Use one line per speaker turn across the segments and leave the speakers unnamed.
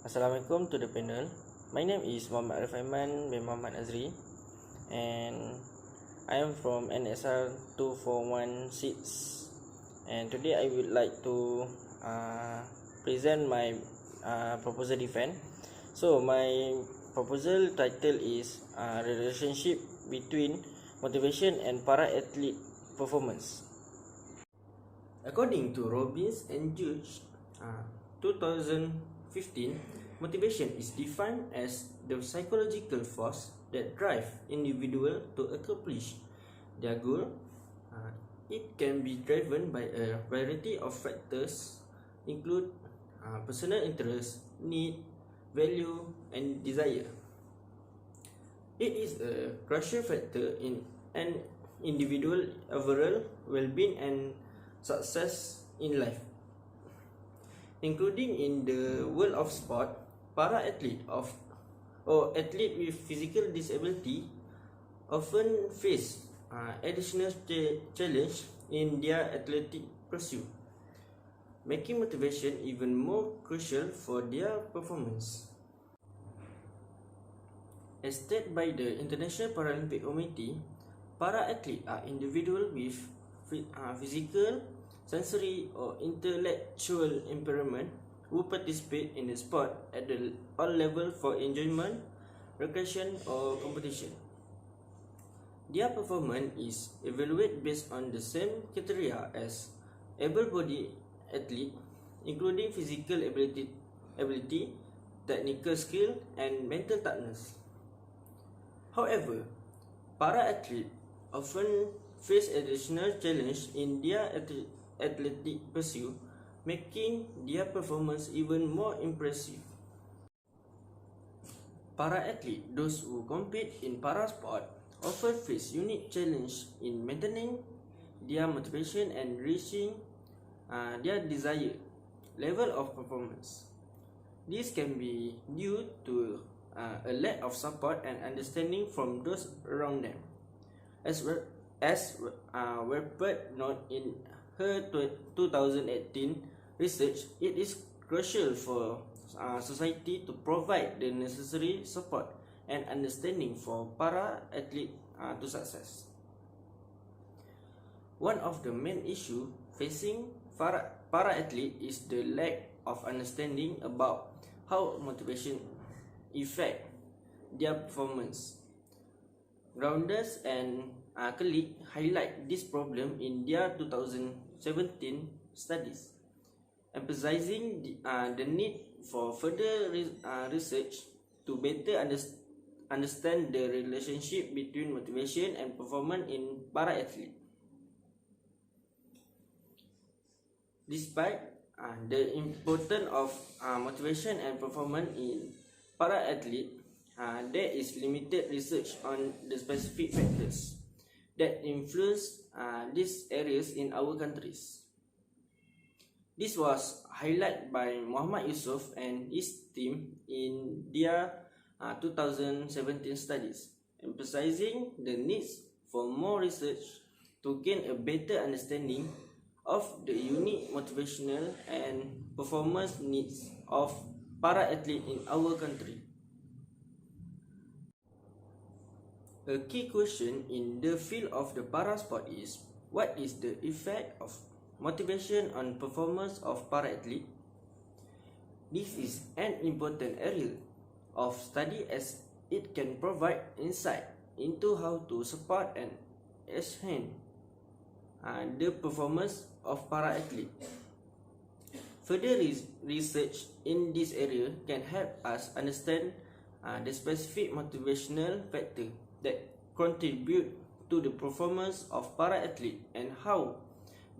Assalamualaikum to the panel. My name is Muhammad Arifaiman bin Muhammad Azri, and I am from NSR 2416, and today I would like to present my proposal defense. So my proposal title is relationship between motivation and para-athlete performance. According to Robbins and Judge, 2015, motivation is defined as the psychological force that drives individuals to accomplish their goal. It can be driven by a variety of factors, include personal interest, need, value, and desire. It is a crucial factor in an individual overall well-being and success in life. Including in the world of sport, para-athlete or athlete with physical disability often face additional challenge in their athletic pursuit, making motivation even more crucial for their performance. As stated by the International Paralympic Committee, para-athletes are individuals with physical, sensory, or intellectual impairment who participate in the sport at all levels for enjoyment, recreation, or competition. Their performance is evaluated based on the same criteria as able-bodied athlete, including physical ability, technical skill, and mental toughness. However, para-athletes often face additional challenge in their athletic pursuit, making their performance even more impressive. Para-athletes, those who compete in para-sport, often face unique challenge in maintaining their motivation and reaching their desired level of performance. This can be due to a lack of support and understanding from those around them. As Webert noted in her 2018 research, it is crucial for society to provide the necessary support and understanding for para-athlete to success. One of the main issues facing para-athlete is the lack of understanding about how motivation affect their performance. Grounders and colleagues highlight this problem in their 2017 studies, emphasizing the need for further research to better understand the relationship between motivation and performance in para-athlete. Despite the importance of motivation and performance in para-athlete, there is limited research on the specific factors that influence these areas in our countries. This was highlighted by Muhammad Yusuf and his team in their 2017 studies, emphasizing the needs for more research to gain a better understanding of the unique motivational and performance needs of para-athletes in our country. A key question in the field of the para-sport is, what is the effect of motivation on performance of para-athlete? This is an important area of study as it can provide insight into how to support and enhance the performance of para-athlete. Further research in this area can help us understand the specific motivational factor that contribute to the performance of para-athlete and how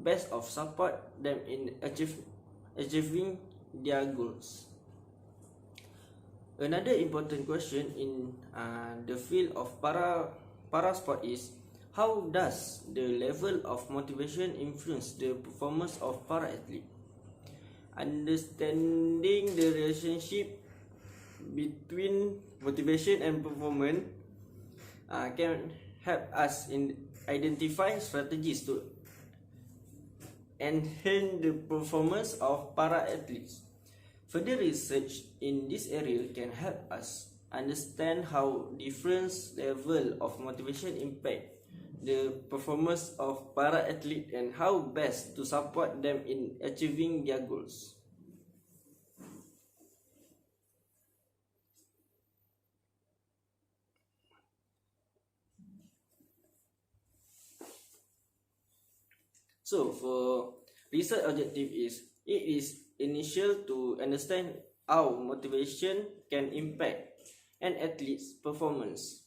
best of support them in achieving their goals. Another important question in the field of para-sport is, how does the level of motivation influence the performance of para-athlete? Understanding the relationship between motivation and performance can help us identify strategies to enhance the performance of para-athletes. Further research in this area can help us understand how different level of motivation impact the performance of para-athlete and how best to support them in achieving their goals. So for research objective it is initial to understand how motivation can impact an athlete's performance.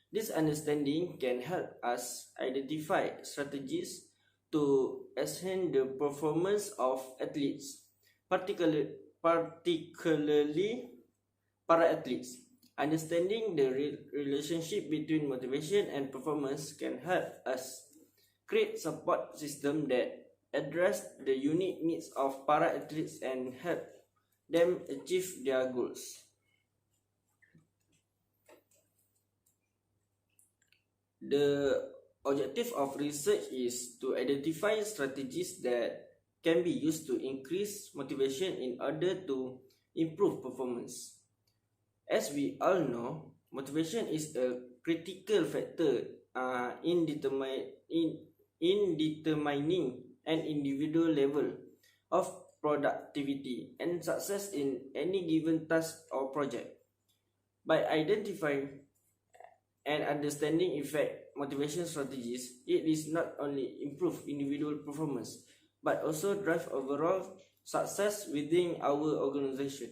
This understanding can help us identify strategies to enhance the performance of athletes, particularly para-athletes. Understanding the relationship between motivation and performance can help us create support system that address the unique needs of para-athletes and help them achieve their goals. The objective of research is to identify strategies that can be used to increase motivation in order to improve performance. As we all know, motivation is a critical factor in determining an individual level of productivity and success in any given task or project. By identifying and understanding effect motivation strategies, it is not only improve individual performance but also drive overall success within our organization.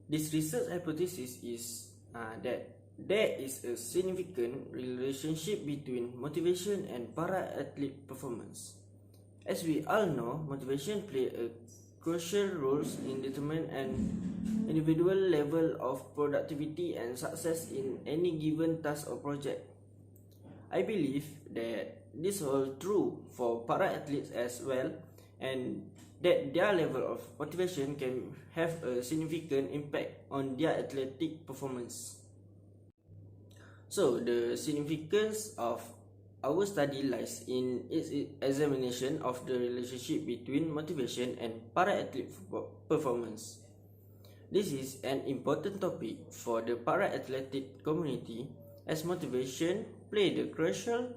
This research hypothesis is that there is a significant relationship between motivation and para-athlete performance. As we all know, motivation plays a crucial role in determining an individual level of productivity and success in any given task or project. I believe that this holds true for para-athletes as well, and that their level of motivation can have a significant impact on their athletic performance. So, the significance of our study lies in its examination of the relationship between motivation and para-athlete performance. This is an important topic for the para-athletic community as motivation plays a crucial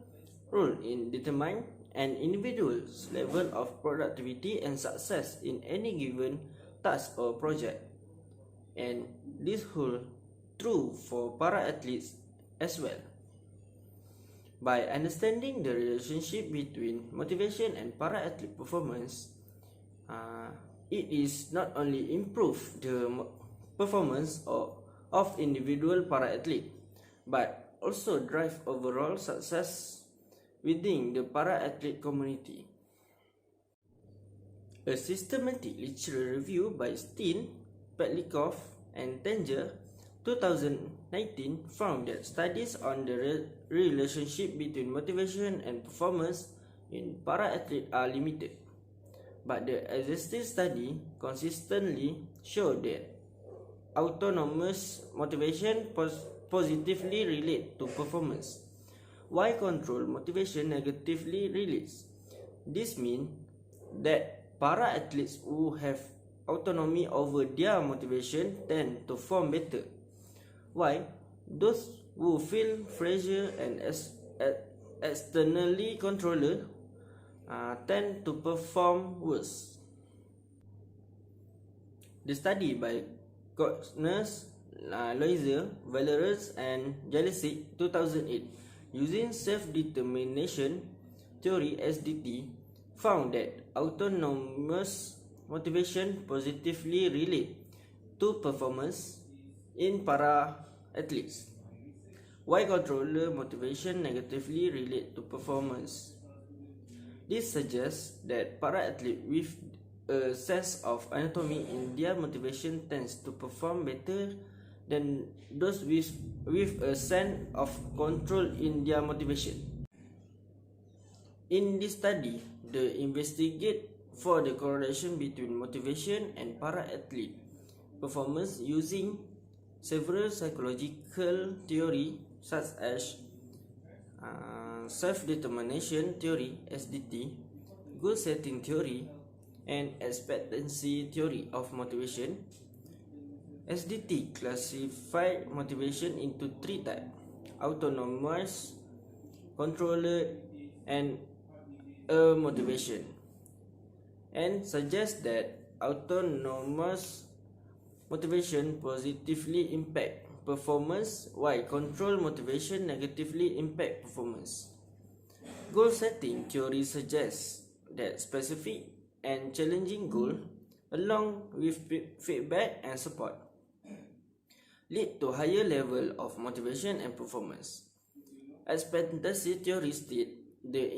role in determining an individual's level of productivity and success in any given task or project. And this holds true for para-athletes as well. By understanding the relationship between motivation and para-athlete performance, it is not only improve the performance of individual para-athlete, but also drive overall success within the para-athlete community. A systematic literature review by Steen, Petlikov, and Tanger 2019 found that studies on the relationship between motivation and performance in para-athlete are limited, but the existing study consistently showed that autonomous motivation positively relate to performance, while controlled motivation negatively relates. This means that para-athletes who have autonomy over their motivation tend to perform better, while those who feel pressure and externally controlled tend to perform worse. The study by Kochner, Loiser, Valerius, and Jalisic 2008 using self-determination theory SDT found that autonomous motivation positively relate to performance in para-athletes, while controller motivation negatively relate to performance. This suggests that para-athletes with a sense of autonomy in their motivation tends to perform better than those with a sense of control in their motivation. In this study, the investigate for the correlation between motivation and para-athlete performance using several psychological theories such as self-determination theory SDT, goal setting theory, and expectancy theory of motivation. SDT classified motivation into three types: autonomous, controlled, and motivation, and suggests that autonomous motivation positively impact performance while control motivation negatively impact performance. Goal setting theory suggests that specific and challenging goals, along with feedback and support, lead to higher level of motivation and performance. Expectancy theory states the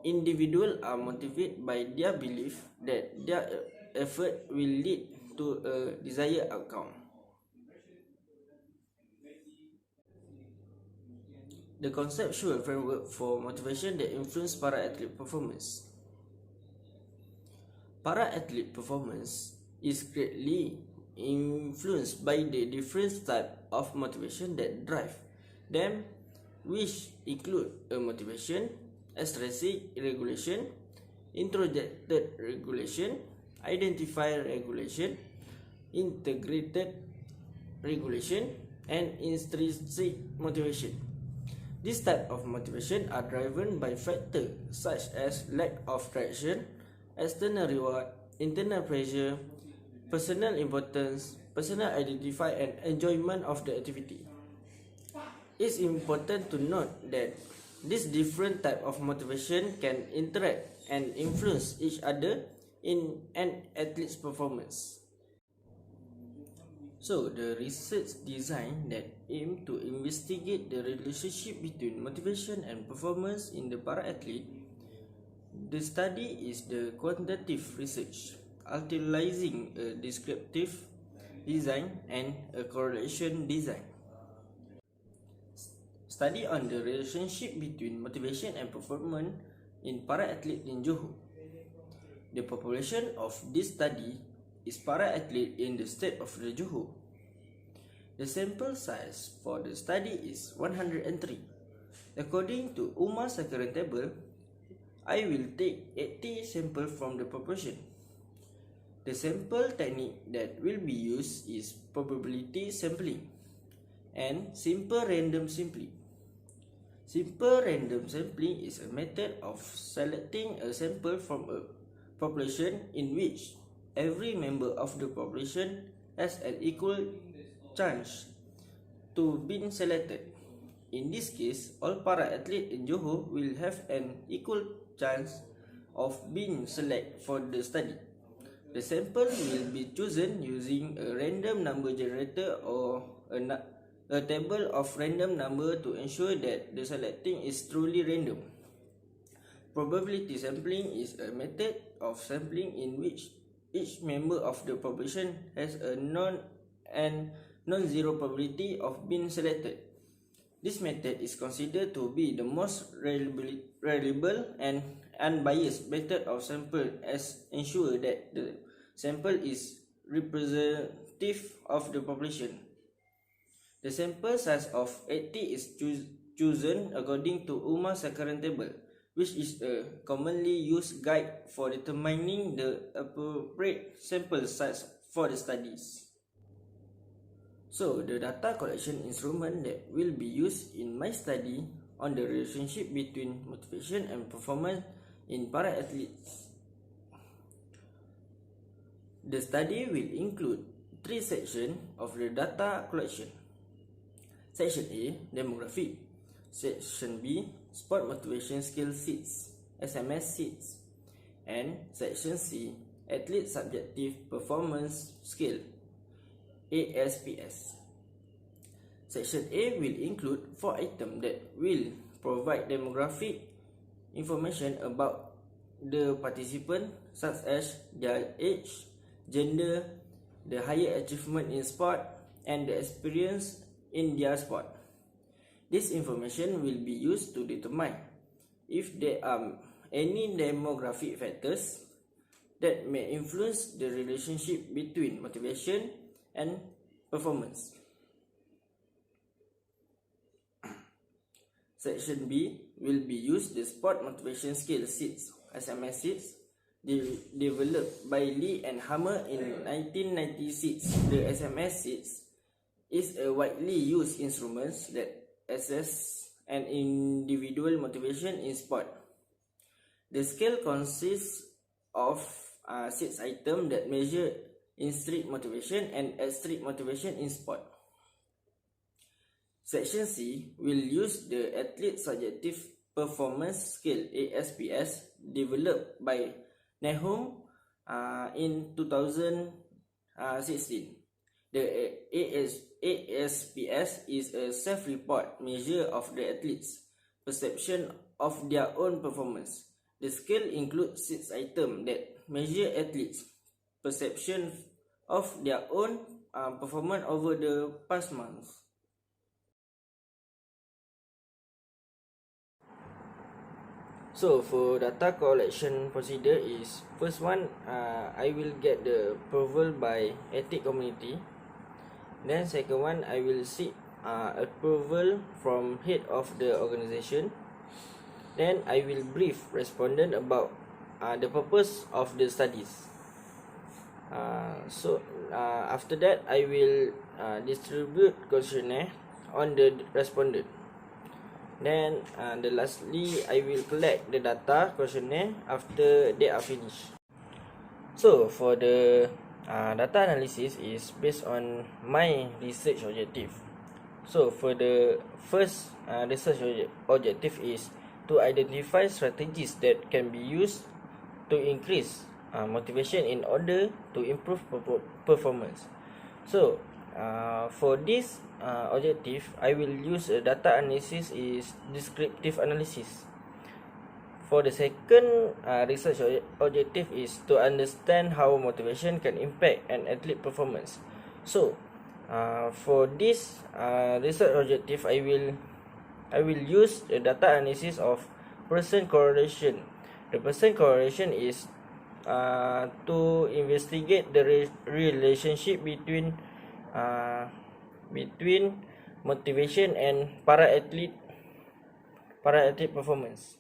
individual are motivated by their belief that their effort will lead to a desired outcome. The conceptual framework for motivation that influence para-athlete performance. Para-athlete performance is greatly influenced by the different types of motivation that drive them, which include a motivation, extrinsic regulation, introspective regulation, identifier regulation, integrated regulation, and intrinsic motivation. These types of motivation are driven by factors such as lack of traction, external reward, internal pressure, personal importance, personal identifier, and enjoyment of the activity. It's important to note that these different types of motivation can interact and influence each other in an athlete's performance. So, the research design that aim to investigate the relationship between motivation and performance in the para-athlete. The study is the quantitative research, utilizing a descriptive design and a correlation design. Study on the relationship between motivation and performance in para-athlete in Johor. The population of this study is para-athlete in the state of Johor. The sample size for the study is 103. According to UMA Sakaran table, I will take 80 samples from the population. The sample technique that will be used is probability sampling and simple random sampling. Simple random sampling is a method of selecting a sample from a population in which every member of the population has an equal chance to be selected. In this case, all para-athletes in Johor will have an equal chance of being selected for the study. The sample will be chosen using a random number generator or a table of random number to ensure that the selecting is truly random. Probability sampling is a method of sampling in which each member of the population has a non-zero probability of being selected. This method is considered to be the most reliable and unbiased method of sample as ensure that the sample is representative of the population. The sample size of 80 is chosen according to UMA Sakaran table, which is a commonly used guide for determining the appropriate sample size for the studies. So, the data collection instrument that will be used in my study on the relationship between motivation and performance in para-athletes. The study will include 3 sections of the data collection. Section A, demography. Section B, sport motivation skill sheets, SMS sheets. And Section C, athlete subjective performance scale, ASPS. Section A will include 4 items that will provide demographic information about the participant, such as their age, gender, the higher achievement in sport, and the experience in their sport. This information will be used to determine if there are any demographic factors that may influence the relationship between motivation and performance. Section B will be used the sport motivation scale sheets SMS seeds developed by Lee and Hammer in 1996. The SMS seeds is a widely used instrument that assesses an individual motivation in sport. The scale consists of 6 items that measure intrinsic motivation and extrinsic motivation in sport. Section C will use the Athlete Subjective Performance Scale (ASPS) developed by Nehum in 2016. The ASPS is a self-report measure of the athletes' perception of their own performance. The scale includes 6 items that measure athletes' perception of their own performance over the past month. So for data collection procedure is, first one, I will get the approval by ethics committee. Then second one, I will seek approval from head of the organization. Then I will brief respondent about the purpose of the studies. After that, I will distribute questionnaire on the respondent. Then lastly, I will collect the data questionnaire after they are finished. So for the data analysis is based on my research objective. So for the first research objective is to identify strategies that can be used to increase motivation in order to improve performance. So for this objective, I will use a data analysis is descriptive analysis. For the second research objective is to understand how motivation can impact an athlete performance. So for this research objective, I will use the data analysis of person correlation. The person correlation is to investigate the relationship between motivation and para athlete performance.